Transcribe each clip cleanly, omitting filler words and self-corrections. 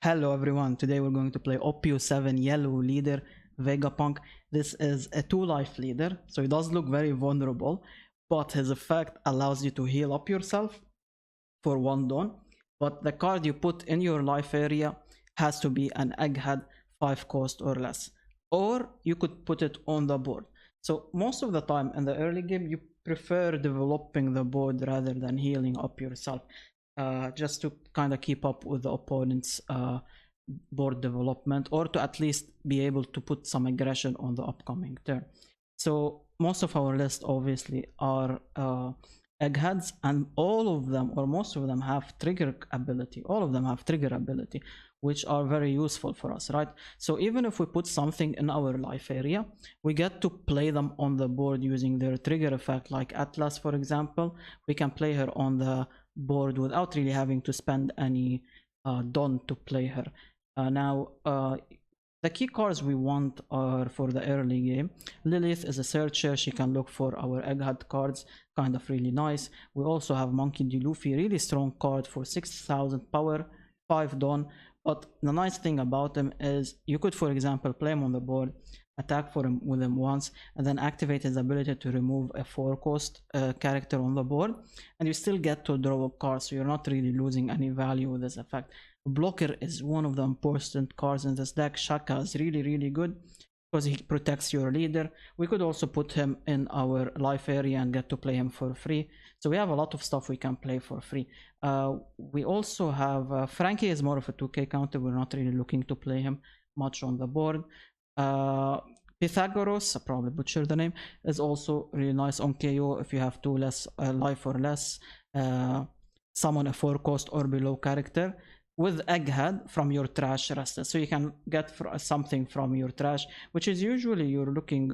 Hello everyone, today we're going to play OP07 yellow leader Vegapunk. This is a 2-life leader, so he does look very vulnerable, but his effect allows you to heal up yourself for 1 dawn. But the card you put in your life area has to be an egghead 5 cost or less, or you could put it on the board. So most of the time in the early game you prefer developing the board rather than healing up yourself. Just to kind of keep up with the opponent's board development, or to at least be able to put some aggression on the upcoming turn. So most of our list obviously are eggheads, and all of them or most of them have trigger ability. All of them have trigger ability, which are very useful for us, right? So even if we put something in our life area, we get to play them on the board using their trigger effect. Like Atlas, for example, we can play her on the board without really having to spend any dawn to play her. The key cards we want are for the early game. Lilith is a searcher. She can look for our egghead cards, kind of really nice. We also have Monkey D. Luffy, really strong card for 6,000 power, 5 dawn. But the nice thing about him is you could, for example, play him on the board, attack with him once, and then activate his ability to remove a 4-cost character on the board, and you still get to draw a card, so you're not really losing any value with this effect. Blocker is one of the important cards in this deck. Shaka is really good because he protects your leader. We could also put him in our life area and get to play him for free. So we have a lot of stuff we can play for free. We also have Frankie is more of a 2k counter. We're not really looking to play him much on the board. Pythagoras, I probably butchered the name, is also really nice on KO if you have 2 less life or less. Summon a 4-cost or below character with Egghead from your trash rested, so you can get something from your trash, which is usually you're looking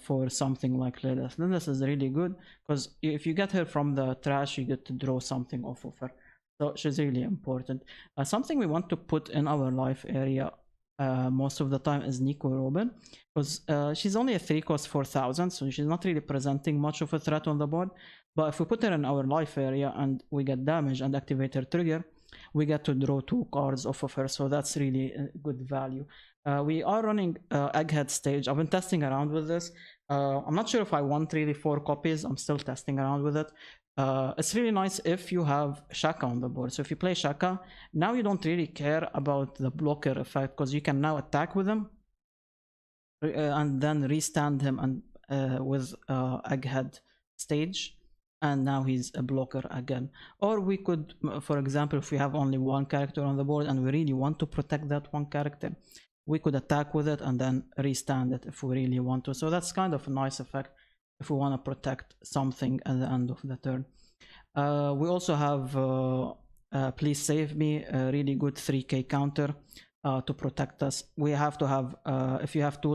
for something like Lilith. Lilith is really good because if you get her from the trash, you get to draw something off of her, so she's really important. Something we want to put in our life area most of the time is Nico Robin, because she's only a 3-cost 4,000, so she's not really presenting much of a threat on the board. But if we put her in our life area and we get damage and activate her trigger, we get to draw 2 cards off of her, so that's really a good value. We are running Egghead stage. I've been testing around with this. I'm not sure if I want really 4 copies. I'm still testing around with it. It's really nice if you have Shaka on the board. So if you play Shaka, now you don't really care about the blocker effect, because you can now attack with him and then restand him and with Egghead stage, and now he's a blocker again. Or we could, for example, if we have only 1 character on the board and we really want to protect that 1 character, we could attack with it and then restand it if we really want to. So that's kind of a nice effect if we want to protect something at the end of the turn. We also have Please Save Me, a really good 3k counter to protect us. We have to have, if you have 2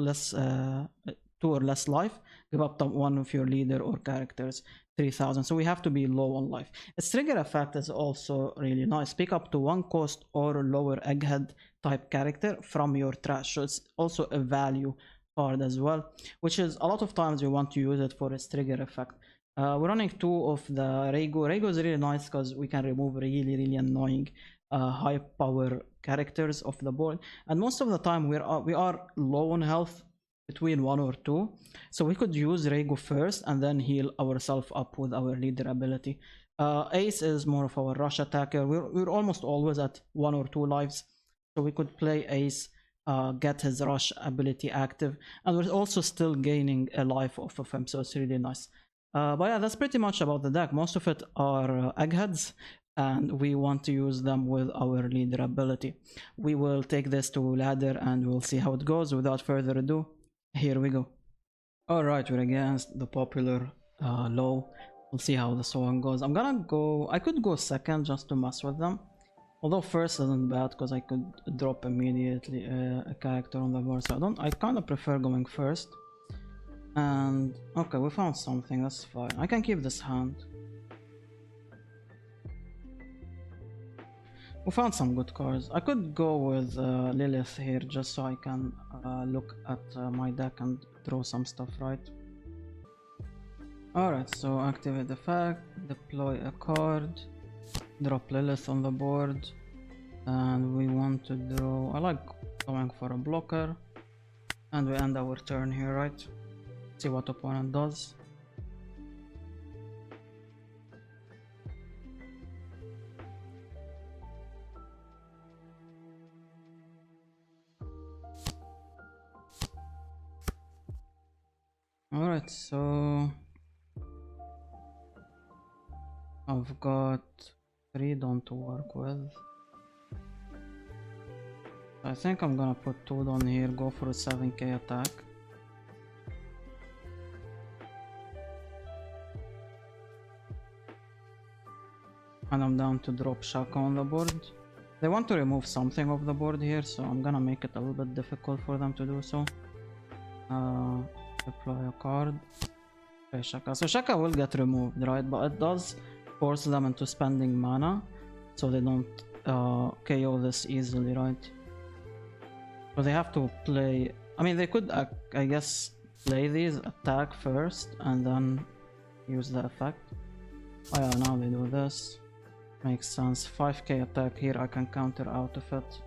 or less life, give up to one of your leader or characters 3,000, so we have to be low on life. Its trigger effect is also really nice. Pick up to 1 cost or lower egghead type character from your trash, so it's also a value card as well, which is a lot of times you want to use it for its trigger effect. We're running 2 of the Reigo. Reigo is really nice because we can remove really annoying high power characters off the board, and most of the time we are low on health, between 1 or 2, so we could use Reigo first and then heal ourselves up with our leader ability. Ace is more of our rush attacker. We're almost always at 1 or 2 lives, so we could play Ace, get his rush ability active, and we're also still gaining a life off of him, so it's really nice. But yeah, that's pretty much about the deck. Most of it are eggheads, and we want to use them with our leader ability. We will take this to ladder and we'll see how it goes. Without further ado, here we go. Alright, we're against the popular low. We'll see how this one goes. I'm gonna go, I could go second just to mess with them, although first isn't bad because I could drop immediately a character on the board, so I kind of prefer going first. And okay, we found something, that's fine. I can keep this hand. We found some good cards. I could go with Lilith here just so I can look at my deck and draw some stuff, right? Alright, so activate the effect, deploy a card, drop Lilith on the board, And we want to draw, I like going for a blocker, and we end our turn here, right? See what opponent does. Alright, so I've got 3 Dawn to work with. I think I'm gonna put 2 Dawn here, go for a 7k attack. And I'm down to drop Shaka on the board. They want to remove something off the board here, so I'm gonna make it a little bit difficult for them to do so. Deploy a card. Okay, Shaka. So Shaka will get removed, right? But it does force them into spending mana, so they don't KO this easily, right? So they have to play. I mean, they could, I guess, play these, attack first, and then use the effect. Oh yeah, now they do this. Makes sense. 5k attack here, I can counter out of it.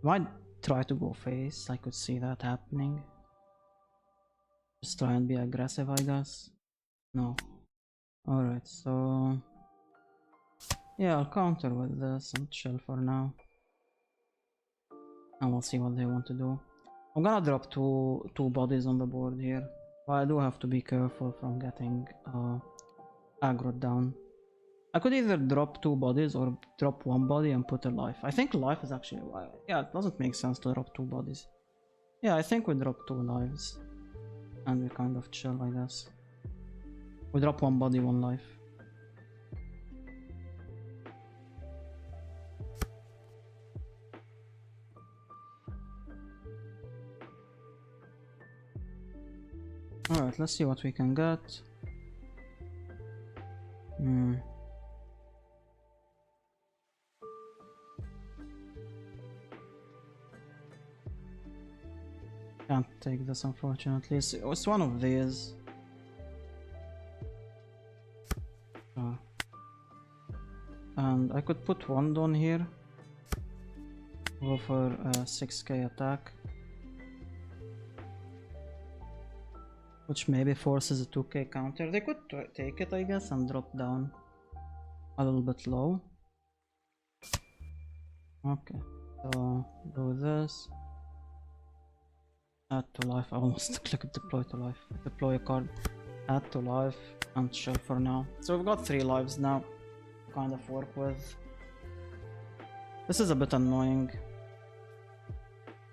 Might try to go face, I could see that happening. Just try and be aggressive, I guess. No. Alright, so yeah, I'll counter with this and chill for now. And we'll see what they want to do. I'm gonna drop two bodies on the board here. But I do have to be careful from getting aggroed down. I could either drop 2 bodies or drop 1 body and put a life. I think life is actually why. Yeah, it doesn't make sense to drop 2 bodies. Yeah, I think we drop 2 lives. And we kind of chill, I guess. We drop 1 body, 1 life. Alright, let's see what we can get. Can't take this, unfortunately. It's one of these. And I could put 1 down here. Go for a 6k attack. Which maybe forces a 2k counter. They could take it, I guess, and drop down a little bit low. Okay, so do this. Add to life. I almost clicked deploy to life. Deploy a card. Add to life and chill for now. So we've got 3 lives now to kind of work with. This is a bit annoying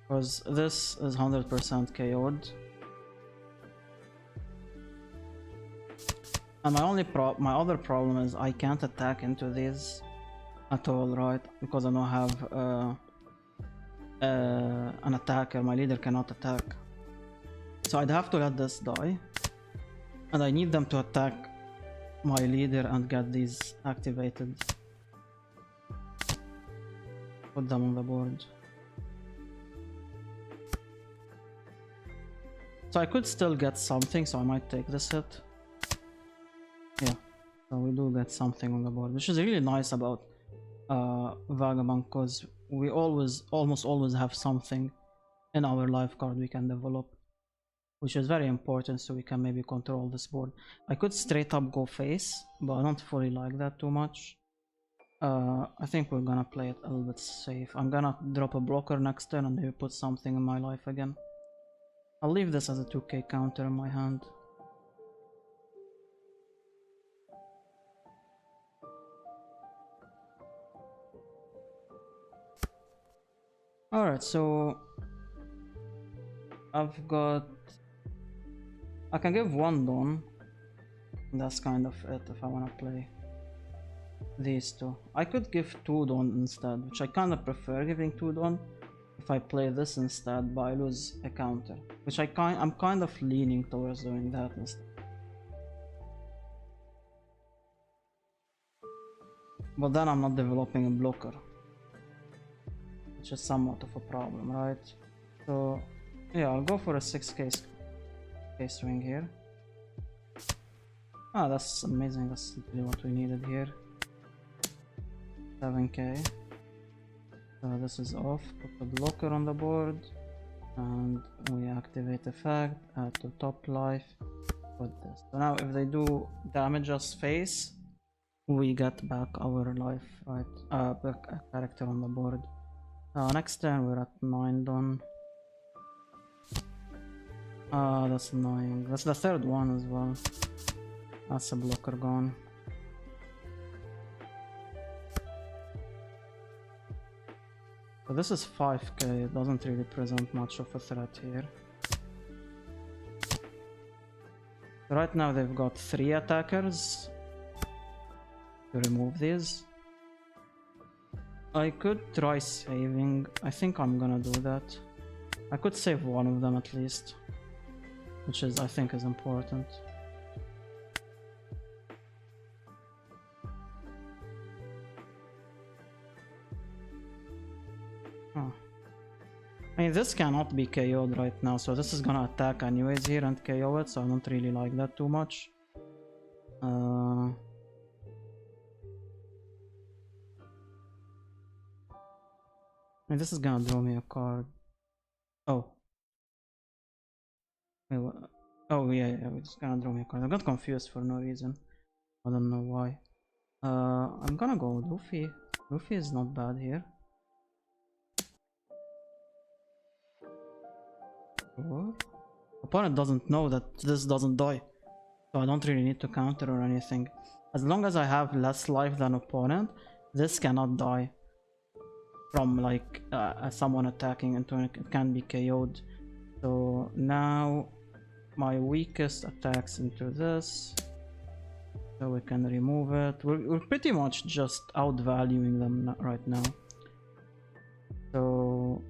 because this is 100% KO'd. And my other problem is I can't attack into these at all, right? Because I don't have an attacker. My leader cannot attack, so I'd have to let this die, and I need them to attack my leader and get these activated. Put them on the board. So I could still get something, so I might take this hit. Yeah, so we do get something on the board, which is really nice about Vagabond, because we almost always have something in our life card we can develop, which is very important, so we can maybe control this board. I could straight up go face, but I don't fully like that too much. I think we're gonna play it a little bit safe. I'm gonna drop a blocker next turn and maybe put something in my life again. I'll leave this as a 2k counter in my hand. Alright, so I can give 1 Dawn. That's kind of it if I want to play these 2. I could give 2 Dawn instead, which I kind of prefer giving 2 Dawn if I play this instead, but I lose a counter, which I'm kind of leaning towards doing that instead. But then I'm not developing a blocker, which is somewhat of a problem, right? So yeah, I'll go for a 6k swing here. Ah, that's amazing. That's literally what we needed here. 7k. So this is off. Put the blocker on the board. And we activate effect, add to top life, put this. So now if they do damage us face, we get back our life, right? Back a character on the board. Next turn we're at 9 done. That's annoying. That's the third one as well. That's a blocker gone. So this is 5k, it doesn't really present much of a threat here. Right now they've got 3 attackers to remove these. I could try saving, I think I'm gonna do that. I could save one of them at least, which is I think is important. I mean, this cannot be KO'd right now, so this is gonna attack anyways here and KO it, so I don't really like that too much. I mean, this is gonna draw me a card. Oh. Wait, what? Oh, yeah, it's gonna draw me a card. I got confused for no reason. I don't know why. I'm gonna go with Luffy. Luffy is not bad here. Opponent doesn't know that this doesn't die, so I don't really need to counter or anything. As long as I have less life than opponent, this cannot die from like someone attacking into it. It can be KO'd. So now my weakest attacks into this, so we can remove it. We're pretty much just outvaluing them right now. So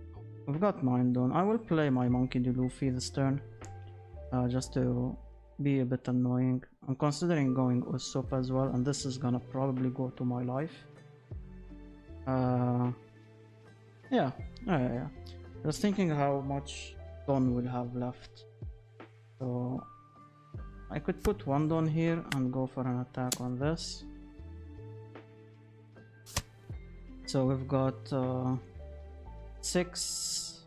we've got 9 done. I will play my Monkey D. Luffy this turn, just to be a bit annoying. I'm considering going Usopp as well, and this is gonna probably go to my life. Yeah. Just thinking how much Don will have left. So I could put 1 Don here and go for an attack on this. So we've got 6,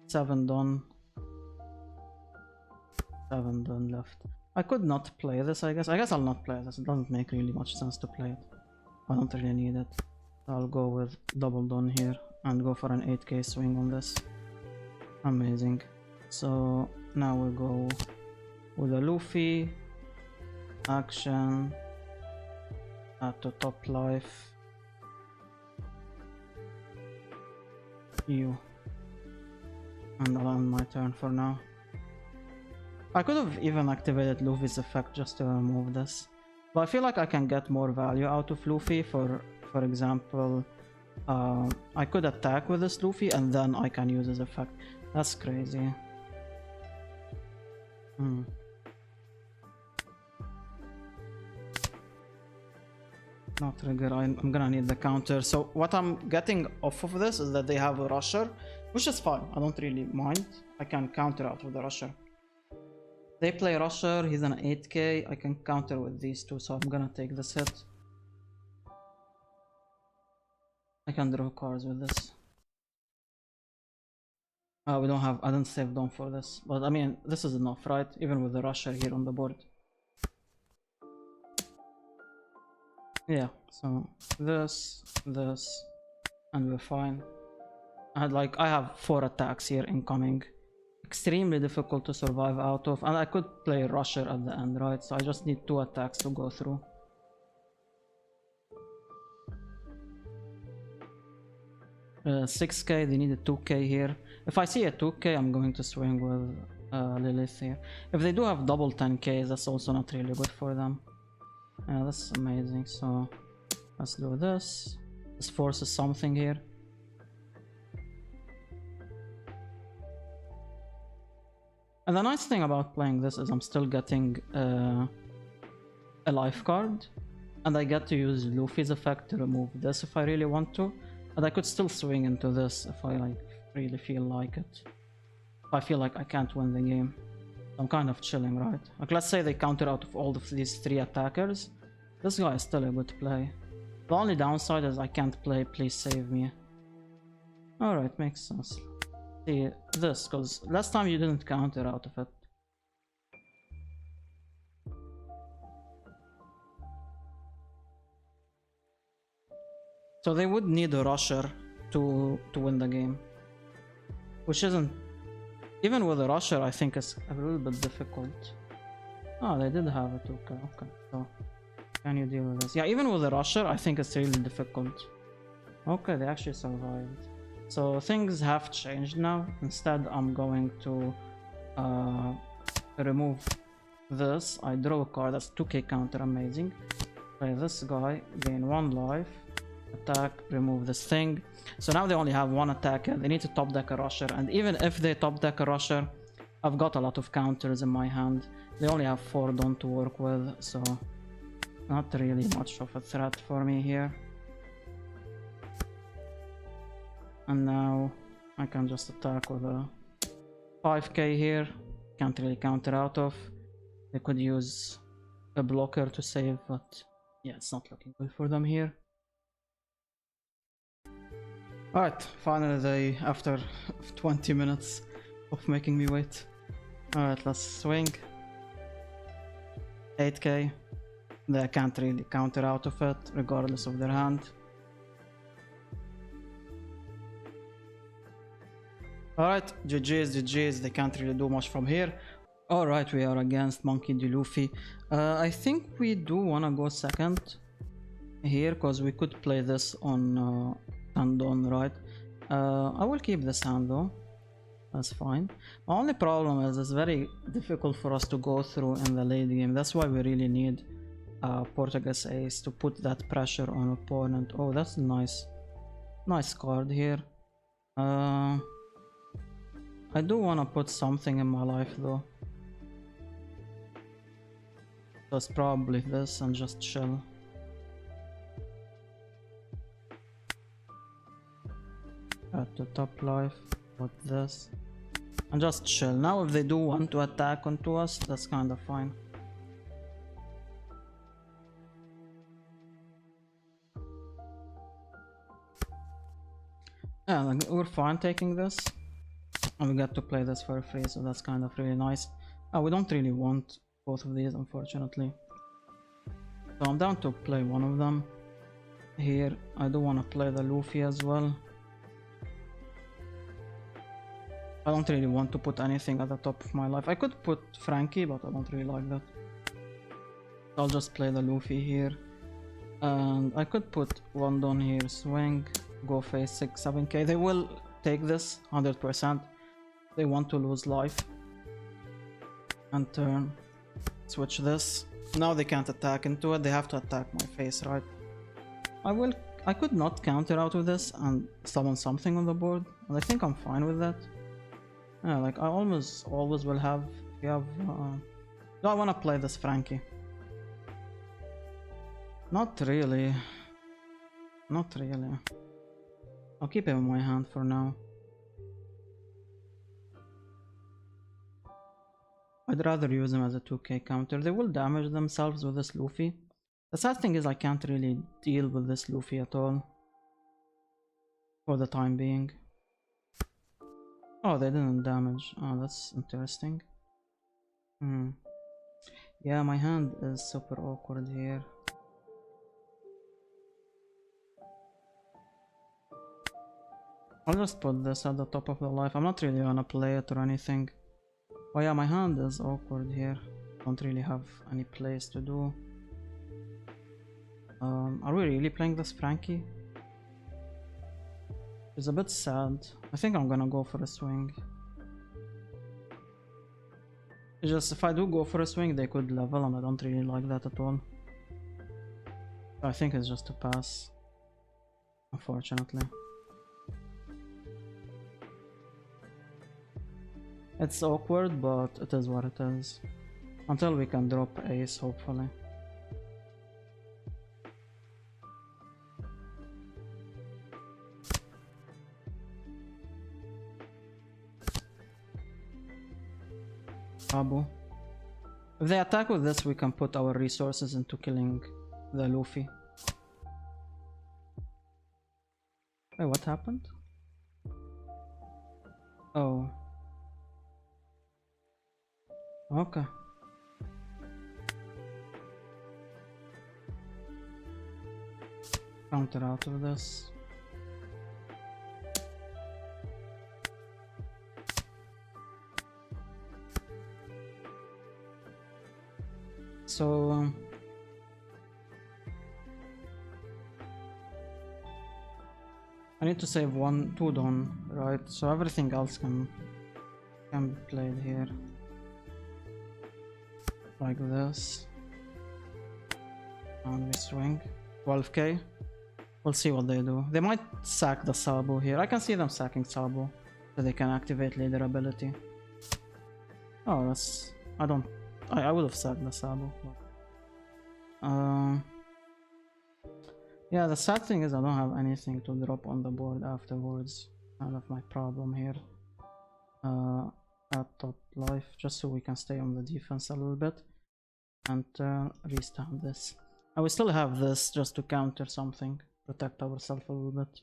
7 Don, 7 Don left. I could not play this, I guess. I guess I'll not play this. It doesn't make really much sense to play it. I don't really need it. I'll go with double Don here and go for an 8k swing on this. Amazing. So now we'll go with a Luffy. Action. Add to top life. You. And I'll end my turn for now. I could have even activated Luffy's effect just to remove this, but I feel like I can get more value out of Luffy. For example, I could attack with this Luffy and then I can use his effect. That's crazy. Not trigger. I'm gonna need the counter. So what I'm getting off of this is that they have a rusher, which is fine. I don't really mind. I can counter out with the rusher. They play rusher. He's an 8k. I can counter with these two, so I'm gonna take this hit. I can draw cards with this. We don't have. I don't save Dom for this, but I mean this is enough, right? Even with the rusher here on the board. Yeah, so this, and we're fine. I have 4 attacks here incoming. Extremely difficult to survive out of, and I could play rusher at the end, right? So I just need 2 attacks to go through. Uh, 6k, they need a 2k here. If I see a 2k, I'm going to swing with Lilith here. If they do have double 10k, that's also not really good for them. Yeah, that's amazing. So let's do this. This forces something here. And the nice thing about playing this is I'm still getting a life card, and I get to use Luffy's effect to remove this if I really want to. And I could still swing into this if I really feel like it. If I feel like I can't win the game. I'm kind of chilling, right? Like, let's say they counter out of all of these 3 attackers. This guy is still a good play. The only downside is I can't play Please Save Me. Alright, makes sense. See this, because last time you didn't counter out of it. So they would need a rusher to win the game. Which isn't... Even with a rusher, I think it's a little bit difficult. Oh, they did have it, okay. So, can you deal with this? Yeah, even with a rusher, I think it's really difficult. Okay, they actually survived. So things have changed now. Instead, I'm going to remove this. I draw a card, that's 2k counter, amazing. Play this guy, gain 1 life. Attack, remove this thing. So now they only have 1 attacker. They need to top deck a rusher, and even if they top deck a rusher, I've got a lot of counters in my hand. They only have 4 done to work with, so not really much of a threat for me here. And now I can just attack with a 5k here. Can't really counter out of. They could use a blocker to save, but yeah, it's not looking good for them here. Alright, finally they, after 20 minutes of making me wait. Alright, let's swing. 8k. They can't really counter out of it, regardless of their hand. Alright, GG's, they can't really do much from here. Alright, we are against Monkey D. Luffy. I think we do wanna go second here, because we could play this on hand on, right? I will keep this hand though. That's fine. My only problem is it's very difficult for us to go through in the late game. That's why we really need Portuguese Ace to put that pressure on opponent. Oh, that's nice. Nice card here. I do want to put something in my life though. So it's probably this and just chill. At the top life, put this. And just chill. Now if they do want to attack onto us, that's kind of fine. Yeah, like, we're fine taking this. And we get to play this for free, so that's kind of really nice. We don't really want both of these, unfortunately. So I'm down to play one of them. Here, I do want to play the Luffy as well. I don't really want to put anything at the top of my life. I could put Frankie, but I don't really like that. I'll just play the Luffy here. And I could put one down here, swing, go face 6, 7k. They will take this 100%. They want to lose life. And turn. Switch this. Now they can't attack into it, they have to attack my face, right? I could not counter out of this and summon something on the board. And I think I'm fine with that. Yeah, like I almost always will have, if you have, do I want to play this Frankie? Not really. Not really. I'll keep him in my hand for now. I'd rather use him as a 2k counter. They will damage themselves with this Luffy. The sad thing is I can't really deal with this Luffy at all. For the time being. Oh, they didn't damage. Oh, that's interesting. Yeah, my hand is super awkward here. I'll just put this at the top of the life. I'm not really gonna play it or anything. Oh yeah, my hand is awkward here. Don't really have any plays to do. Are we really playing this Frankie? It's a bit sad. I think I'm gonna go for a swing. It's just if I do go for a swing, they could level, and I don't really like that at all. I think it's just a pass, unfortunately. It's awkward, but it is what it is. Until we can drop ace, hopefully. Abu. If they attack with this, we can put our resources into killing the Luffy. Wait, what happened? Oh. Okay. Counter out of this. So I need to save 2 Don, right? So everything else can be played here. Like this. And we swing. 12k. We'll see what they do. They might sack the Sabo here. I can see them sacking Sabo. So they can activate leader ability. Oh, that's... I would have sacked the Sabo. Yeah, the sad thing is I don't have anything to drop on the board afterwards. Kind of my problem here. At top life, just so we can stay on the defense a little bit. And restart this. I will still have this just to counter something. Protect ourselves a little bit.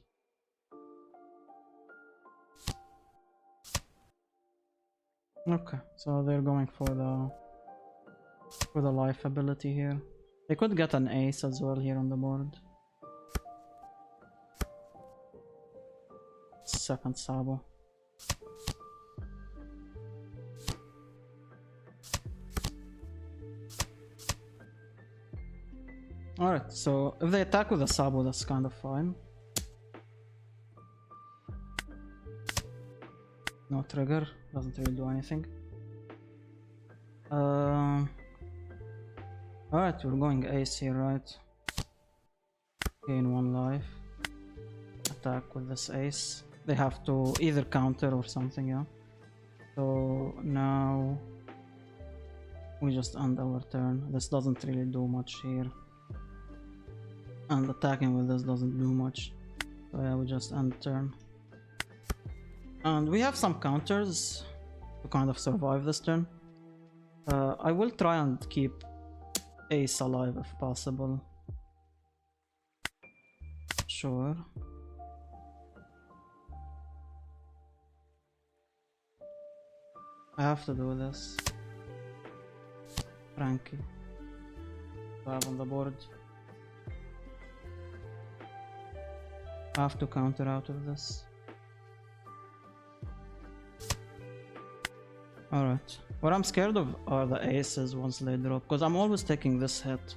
Okay, so they're going for the life ability here. They could get an ace as well here on the board. Second Sabo. Alright, so if they attack with a Sabo, that's kind of fine. No trigger, doesn't really do anything. Alright, we're going ace here, right? Gain 1 life. Attack with this ace. They have to either counter or something, yeah. So now we just end our turn. This doesn't really do much here. And attacking with this doesn't do much. So yeah, we just end turn. And we have some counters to kind of survive this turn. I will try and keep ace alive if possible. Sure. I have to do this. Frankie. I have on the board. I have to counter out of this. Alright. What I'm scared of are the aces once they drop, because I'm always taking this hit.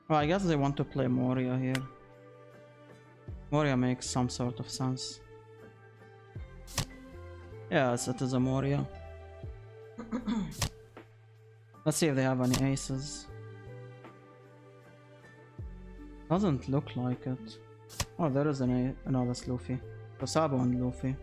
Well, I guess they want to play Moria here. Moria makes some sort of sense. Yes, it is a Moria. Let's see if they have any aces. Doesn't look like it. Oh, there is an A. No, that's Luffy. So Sabo and Luffy.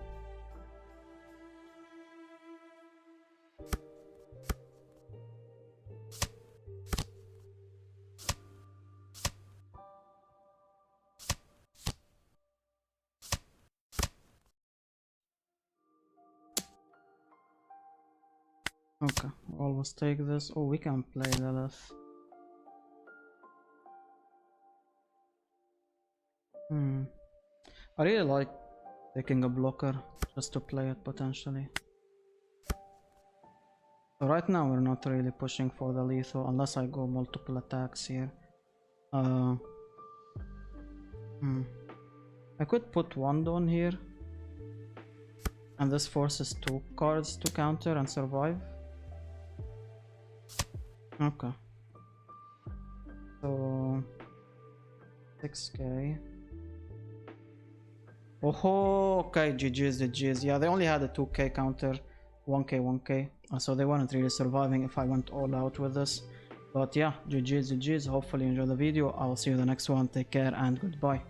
Okay, always take this. Oh, we can play Lilith. I really like taking a blocker just to play it potentially. So right now we're not really pushing for the lethal unless I go multiple attacks here. I could put one down here. And this forces 2 cards to counter and survive. Okay. So 6k. Oh, okay, GG's. Yeah, they only had a 2k counter, 1k. So they weren't really surviving if I went all out with this. But yeah, GG's. Hopefully you enjoyed the video. I will see you in the next one. Take care and goodbye.